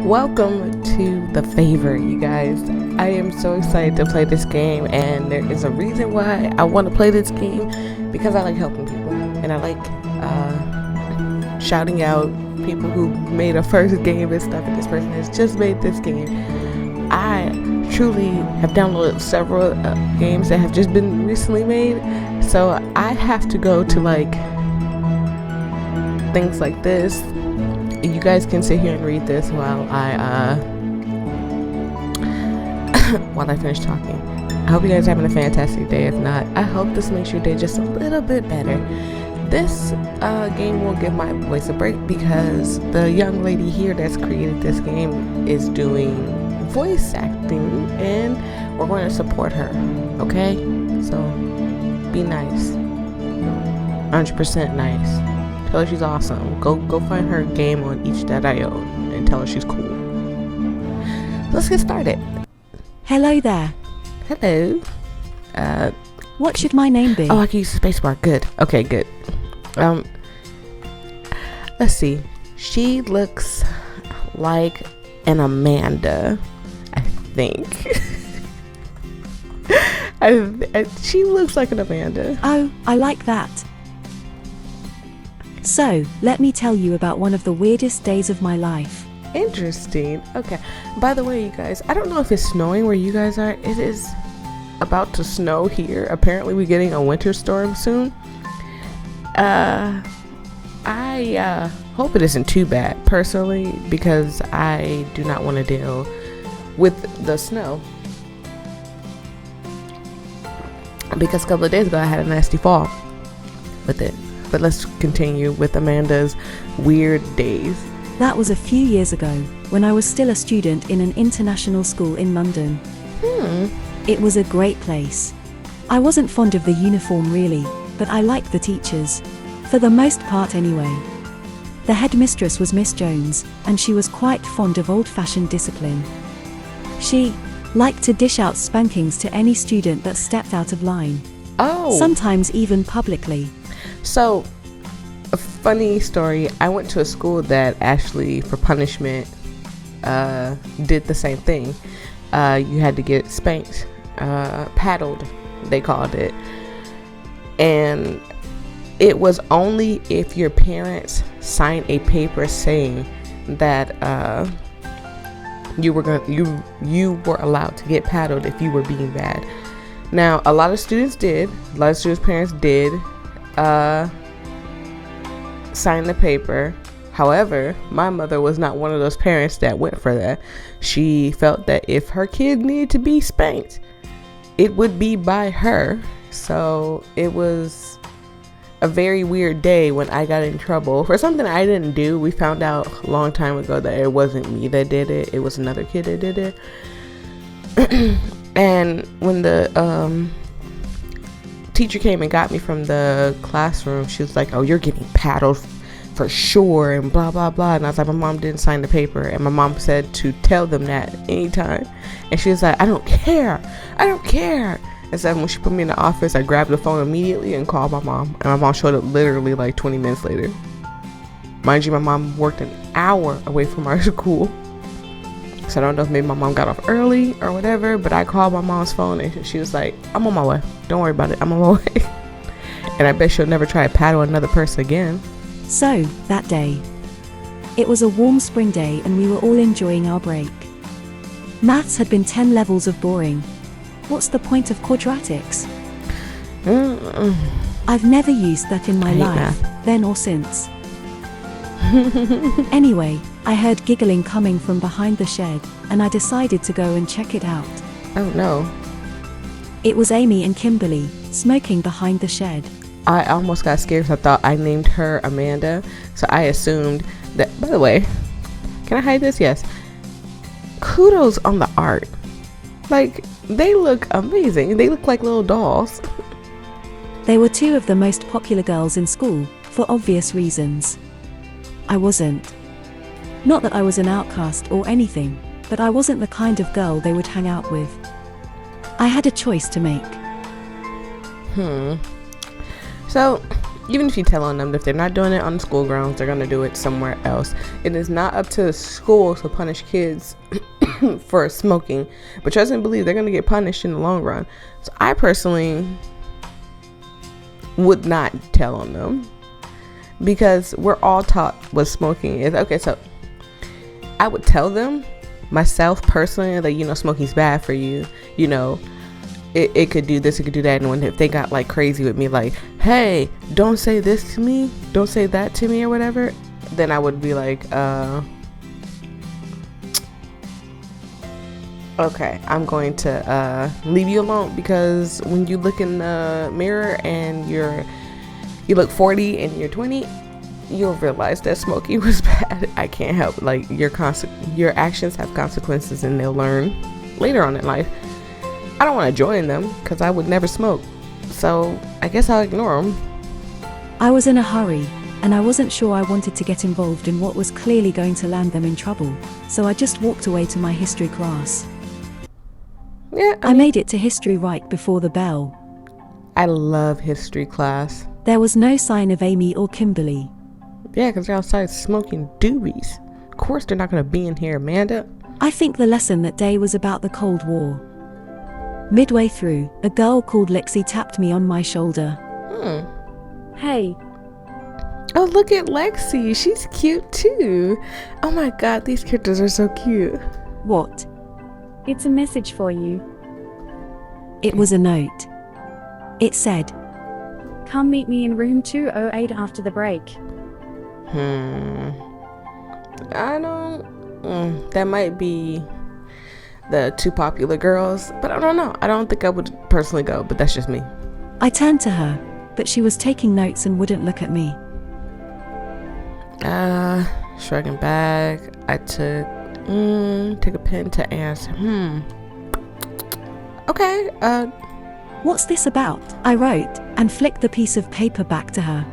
Welcome to the Favour, you guys. I am so excited to play this game, and there is a reason why I want to play this game, because I like helping people, and I like shouting out people who made a first game and stuff, and this person has just made this game. I truly have downloaded several games that have just been recently made, so I have to go to like things like this. You guys can sit here and read this while I finish talking. I hope you guys are having a fantastic day. If not, I hope this makes your day just a little bit better. This game will give my voice a break because the young lady here that's created this game is doing voice acting, and we're going to support her. Okay, so be nice, 100% nice. Tell her she's awesome. Go find her game on itch.io and tell her she's cool. Let's get started. Hello there. Hello. What should my name be? Oh, I can use the spacebar. Good. Okay, good. Let's see. She looks like an Amanda, I think. She looks like an Amanda. Oh, I like that. So, let me tell you about one of the weirdest days of my life. Interesting. Okay. By the way, you guys, I don't know if it's snowing where you guys are. It is about to snow here. Apparently, we're getting a winter storm soon. I hope it isn't too bad, personally, because I do not want to deal with the snow. Because a couple of days ago, I had a nasty fall with it. But let's continue with Amanda's weird days. That was a few years ago, when I was still a student in an international school in London. It was a great place. I wasn't fond of the uniform really, but I liked the teachers. For the most part anyway. The headmistress was Miss Jones, and she was quite fond of old-fashioned discipline. She liked to dish out spankings to any student that stepped out of line. Oh. Sometimes even publicly. So, a funny story, I went to a school that actually, for punishment, did the same thing. You had to get spanked, paddled, they called it. And it was only if your parents signed a paper saying that you were allowed to get paddled if you were being bad. Now, a lot of students' parents did sign the paper. However, my mother was not one of those parents that went for that. She felt that if her kid needed to be spanked, it would be by her. So it was a very weird day when I got in trouble for something I didn't do. We found out a long time ago that it wasn't me that did it. It was another kid that did it. And when the teacher came and got me from the classroom, she was like, "Oh, you're getting paddled for sure," and blah blah blah. And I was like, my mom didn't sign the paper, and my mom said to tell them that anytime. And she was like, I don't care. And so when she put me in the office, I grabbed the phone immediately and called my mom, and my mom showed up literally like 20 minutes later. Mind you, my mom worked an hour away from our school, so I don't know if maybe my mom got off early or whatever, but I called my mom's phone and she was like, I'm on my way. Don't worry about it. I'm on my way. And I bet she'll never try to paddle another person again. So, that day. It was a warm spring day and we were all enjoying our break. Maths had been 10 levels of boring. What's the point of quadratics? I've never used that in my life, then or since. Anyway, I heard giggling coming from behind the shed, and I decided to go and check it out. Oh no. It was Amy and Kimberly, smoking behind the shed. I almost got scared because I thought I named her Amanda, so I assumed that. By the way, can I hide this? Yes. Kudos on the art. Like, they look amazing. They look like little dolls. They were two of the most popular girls in school, for obvious reasons. I wasn't. Not that I was an outcast or anything, but I wasn't the kind of girl they would hang out with. I had a choice to make. So, Even if you tell on them, if they're not doing it on the school grounds, they're gonna do it somewhere else. It is not up to the school to punish kids for smoking, but trust and believe they're gonna get punished in the long run. So I personally would not tell on them, because we're all taught what smoking is. Okay, so I would tell them myself personally, like, you know, smoking's bad for you, you know, it could do this, it could do that. And if they got like crazy with me, like, hey, don't say this to me, don't say that to me or whatever, then I would be like, okay, I'm going to leave you alone, because when you look in the mirror and you look 40 and you're 20, you'll realize that smoking was bad. I can't help, like, your actions have consequences, and they'll learn later on in life. I don't want to join them because I would never smoke, so I guess I'll ignore them. I was in a hurry, and I wasn't sure I wanted to get involved in what was clearly going to land them in trouble, so I just walked away to my history class. Yeah, I made it to history right before the bell. I love history class. There was no sign of Amy or Kimberly. Yeah, because they're outside smoking doobies. Of course they're not going to be in here, Amanda. I think the lesson that day was about the Cold War. Midway through, a girl called Lexi tapped me on my shoulder. Hey. Oh, look at Lexi. She's cute too. Oh my god, these characters are so cute. What? It's a message for you. It was a note. It said, Come meet me in room 208 after the break. I don't... that might be the two popular girls, but I don't know. I don't think I would personally go, but that's just me. I turned to her, but she was taking notes and wouldn't look at me. Shrugging back, I took a pen to answer. Okay, What's this about? I wrote, and flicked the piece of paper back to her.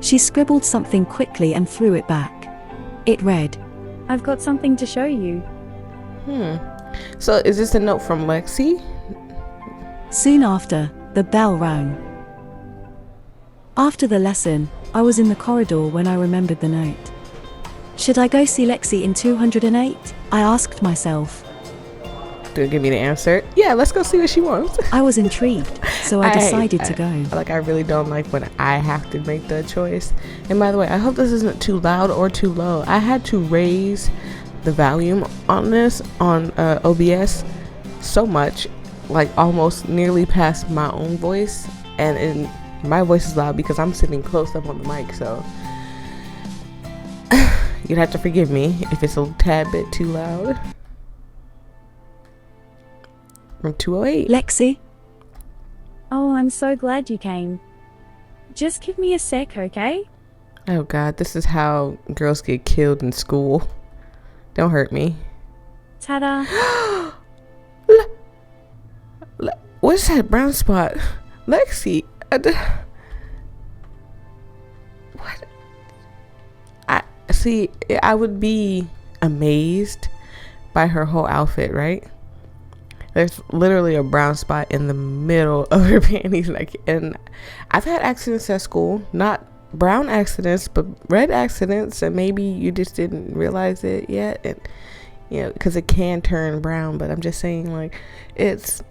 She scribbled something quickly and threw it back. It read, I've got something to show you. So is this a note from Lexi? Soon after, the bell rang. After the lesson, I was in the corridor when I remembered the note. Should I go see Lexi in 208? I asked myself. Do it give me the answer? Yeah, let's go see what she wants. I was intrigued, so I decided to go. Like, I really don't like when I have to make the choice. And by the way, I hope this isn't too loud or too low. I had to raise the volume on this on OBS so much, like almost nearly past my own voice, and my voice is loud because I'm sitting close up on the mic, so you'd have to forgive me if it's a tad bit too loud. From 208. Lexi? Oh, I'm so glad you came. Just give me a sec, okay? Oh god, this is how girls get killed in school. Don't hurt me. Ta-da! What's that brown spot? Lexi. What? See, I would be amazed by her whole outfit, right? There's literally a brown spot in the middle of her panties, and I've had accidents at school, not brown accidents, but red accidents, and maybe you just didn't realize it yet, and you know, because it can turn brown. But I'm just saying, like, it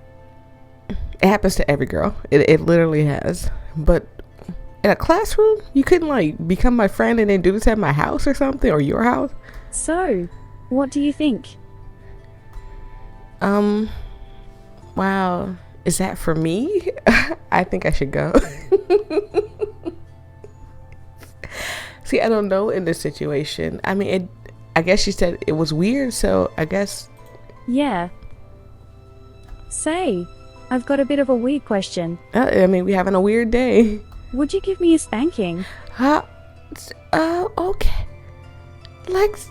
happens to every girl. It literally has. But in a classroom, you couldn't like become my friend and then do this at my house or something, or your house. So, what do you think? Wow, is that for me? I think I should go. See, I don't know in this situation. I mean, I guess she said it was weird, so I guess. Yeah. Say, I've got a bit of a weird question. I mean, we're having a weird day. Would you give me a spanking? Okay. Lex,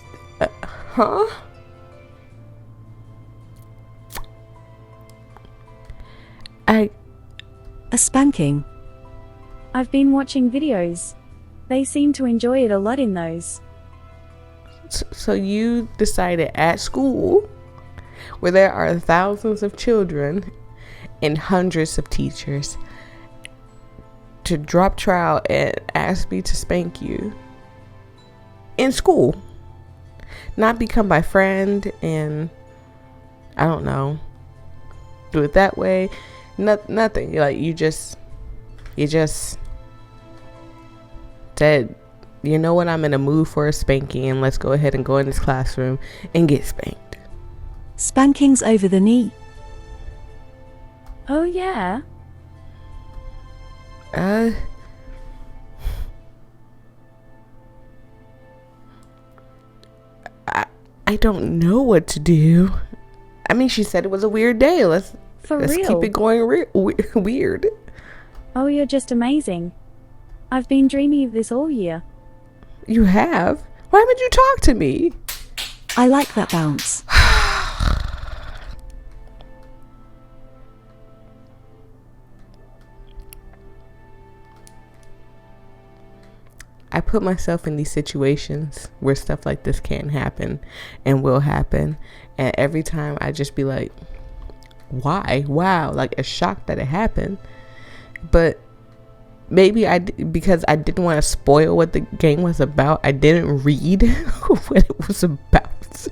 huh? A spanking? I've been watching videos. They seem to enjoy it a lot in those. So you decided at school, where there are thousands of children and hundreds of teachers, to drop trowel and ask me to spank you in school, not become my friend and I don't know, do it that way. Nothing. Like you just said, you know what, I'm in a mood for a spanking and let's go ahead and go in this classroom and get spanked. Spankings over the knee. Oh, yeah. I don't know what to do. I mean, she said it was a weird day. Let's real. keep it going weird. Oh, you're just amazing. I've been dreaming of this all year. You have? Why haven't you talked to me? I like that bounce. I put myself in these situations where stuff like this can happen and will happen. And every time I just be like, why? Wow. Like, a shock that it happened. But maybe because I didn't want to spoil what the game was about, I didn't read what it was about.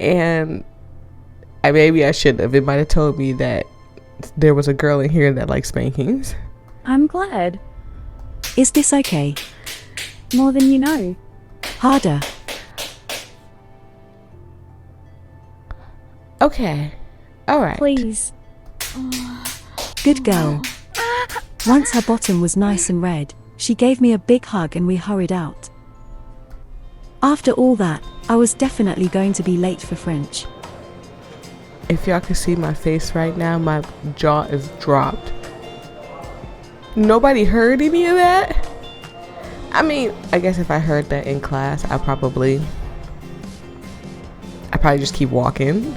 And maybe I should have. It might have told me that there was a girl in here that likes spankings. I'm glad. Is this okay? More than you know. Harder. Okay. All right. Please. Good girl. Once her bottom was nice and red, she gave me a big hug and we hurried out. After all that, I was definitely going to be late for French. If y'all can see my face right now, my jaw is dropped. Nobody heard any of that? I mean, I guess if I heard that in class, I probably just keep walking.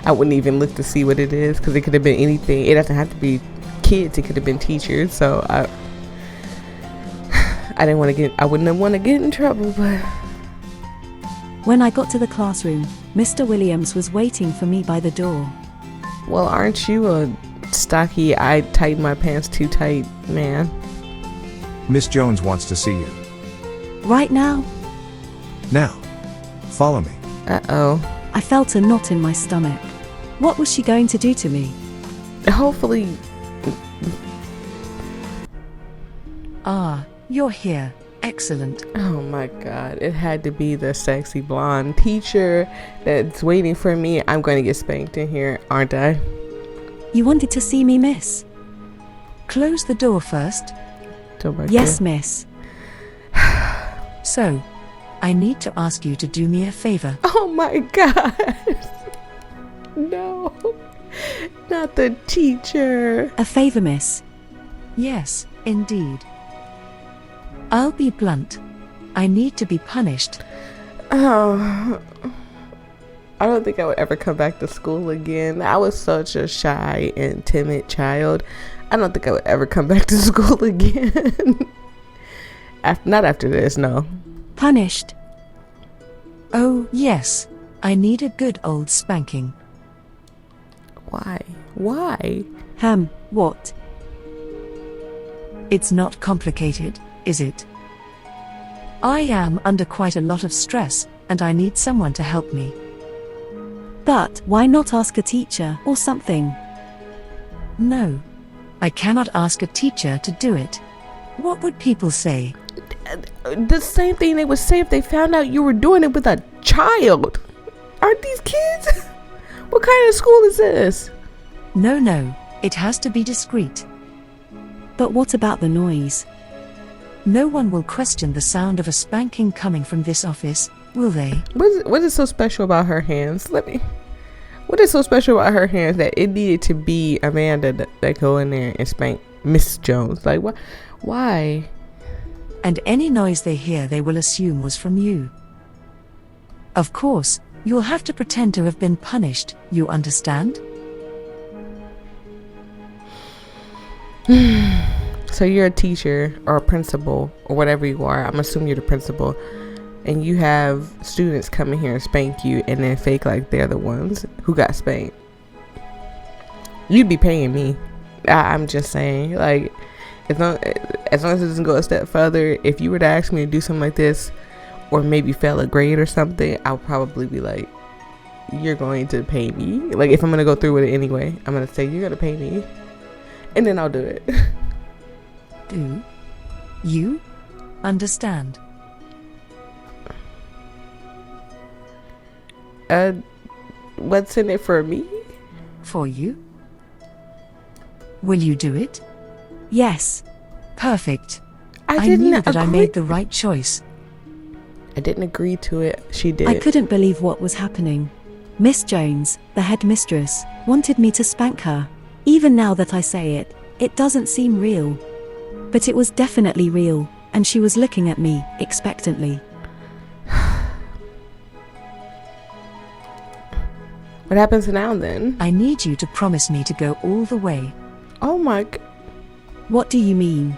I wouldn't even look to see what it is, because it could have been anything. It doesn't have to be kids. It could have been teachers. So I wouldn't want to get in trouble. But when I got to the classroom, Mr. Williams was waiting for me by the door. Well, aren't you a stocky, I tighten my pants too tight man? Miss Jones wants to see you. Right now? Now, follow me. Uh-oh. I felt a knot in my stomach. What was she going to do to me? Hopefully. Ah, you're here. Excellent. Oh my God. It had to be the sexy blonde teacher that's waiting for me. I'm going to get spanked in here, aren't I? You wanted to see me, miss? Close the door first. Yes, miss. So, I need to ask you to do me a favor. Oh my God. No. Not the teacher. A favor, miss. Yes, indeed. I'll be blunt. I need to be punished. Oh. I don't think I would ever come back to school again. I was such a shy and timid child. I don't think I would ever come back to school again. Not after this, no. Punished. Oh, yes. I need a good old spanking. Why? Why? What? It's not complicated, is it? I am under quite a lot of stress, and I need someone to help me. But why not ask a teacher or something? No. I cannot ask a teacher to do it. What would people say? The same thing they would say if they found out you were doing it with a child. Aren't these kids? What kind of school is this? No. It has to be discreet. But what about the noise? No one will question the sound of a spanking coming from this office, will they? What is so special about her hands? What is so special about her hands that it needed to be Amanda that go in there and spank Miss Jones? Like, why? And any noise they hear they will assume was from you. Of course, you'll have to pretend to have been punished, you understand? So you're a teacher or a principal or whatever you are. I'm assuming you're the principal. And you have students come in here and spank you and then fake like they're the ones who got spanked. You'd be paying me. I'm just saying, like, as long as it doesn't go a step further, if you were to ask me to do something like this, or maybe fail a grade or something, I'll probably be like, you're going to pay me. Like, if I'm gonna go through with it anyway, I'm gonna say you're gonna pay me, and then I'll do it. Do you understand? What's in it for me? For you? Will you do it? Yes. Perfect. I knew didn't that I agree. made the right choice. I didn't agree to it. She did. I couldn't believe what was happening. Miss Jones, the headmistress, wanted me to spank her. Even now that I say it, it doesn't seem real. But it was definitely real, and she was looking at me, expectantly. What happens now then? I need you to promise me to go all the way. Oh my. What do you mean?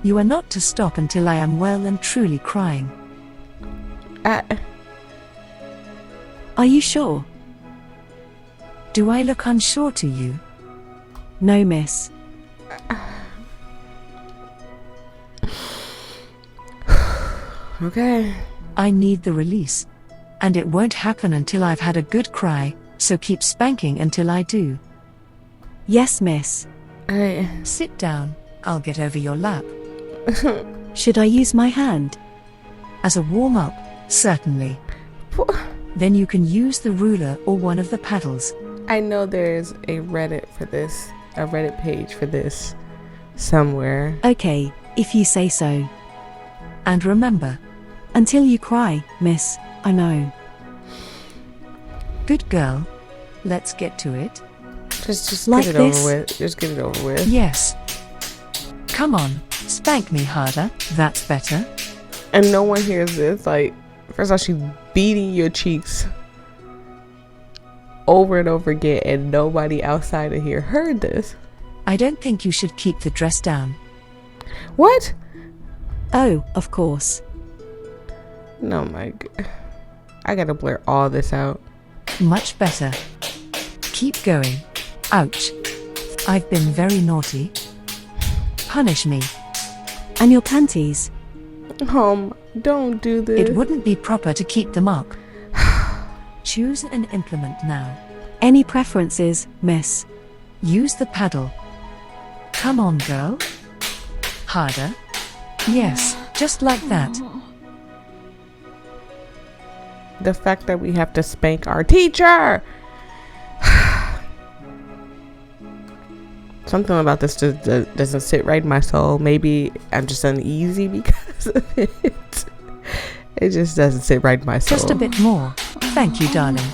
You are not to stop until I am well and truly crying. Are you sure? Do I look unsure to you? No, miss. Okay. I need the release. And it won't happen until I've had a good cry, so keep spanking until I do. Yes, miss. Sit down, I'll get over your lap. Should I use my hand? As a warm-up, certainly. Then you can use the ruler or one of the paddles. I know there's a Reddit for this, a Reddit page for this somewhere. Okay, if you say so. And remember, Until you cry, miss, I know. good girl. Let's get to it. Just Like get it this? over with. Just get it over with. Yes. Come on, spank me harder, that's better. And no one hears this. Like, first of all, she's beating your cheeks over and over again, and nobody outside of here heard this. I don't think you should keep the dress down. What? Oh, of course. No, my God. I gotta blur all this out. Much better. Keep going. Ouch. I've been very naughty. Punish me. And your panties? Don't do this. It wouldn't be proper to keep them up. Choose an implement now. Any preferences, miss? Use the paddle. Come on, girl. Harder. Yes, just like that. The fact that we have to spank our teacher. Something about this just doesn't sit right in my soul. Maybe I'm just uneasy because of it. It just doesn't sit right in my soul. Just a bit more. Thank you, darling.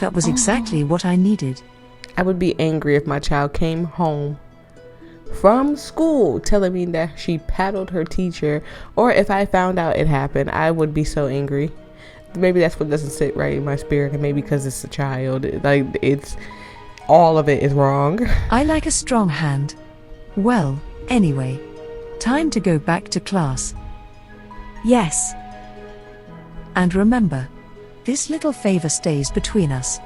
That was exactly what I needed. I would be angry if my child came home from school telling me that she paddled her teacher, or if I found out it happened. I would be so angry. Maybe that's what doesn't sit right in my spirit, and maybe because it's a child. Like, it's all of it is wrong. I like a strong hand. Well, anyway, time to go back to class. Yes. And remember, this little favor stays between us.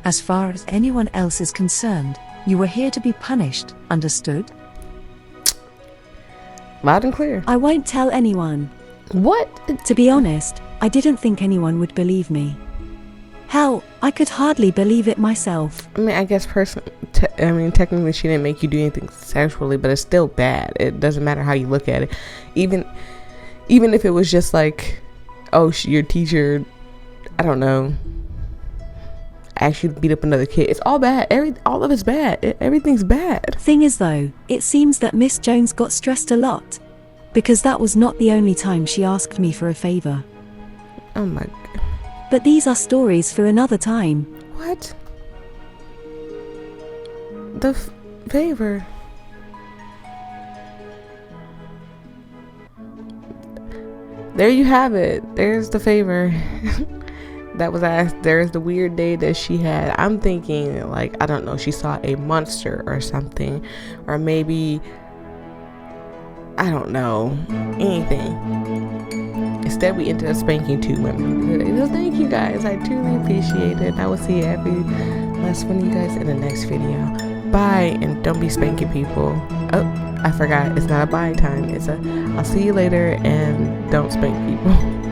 As far as anyone else is concerned, you were here to be punished, understood? Loud and clear. I won't tell anyone. What? To be honest, I didn't think anyone would believe me. Hell, I could hardly believe it myself. I mean, I guess technically she didn't make you do anything sexually, but it's still bad. It doesn't matter how you look at it. Even if it was just like, oh, your teacher, I don't know, actually beat up another kid. It's all bad. All of it's bad. Everything's bad. Thing is though, it seems that Miss Jones got stressed a lot. Because that was not the only time she asked me for a favor. Oh my God. But these are stories for another time. What? The favor. There you have it. There's the favor. That was asked. There's the weird day that she had. I'm thinking, like, I don't know, she saw a monster or something. Or maybe, I don't know, anything. Instead, we ended up spanking 2 women. Thank you guys. I truly appreciate it. I will see you every less fun, you guys, in the next video. Bye, and don't be spanking people. Oh, I forgot, it's not a bye time, it's a I'll see you later, and don't spank people.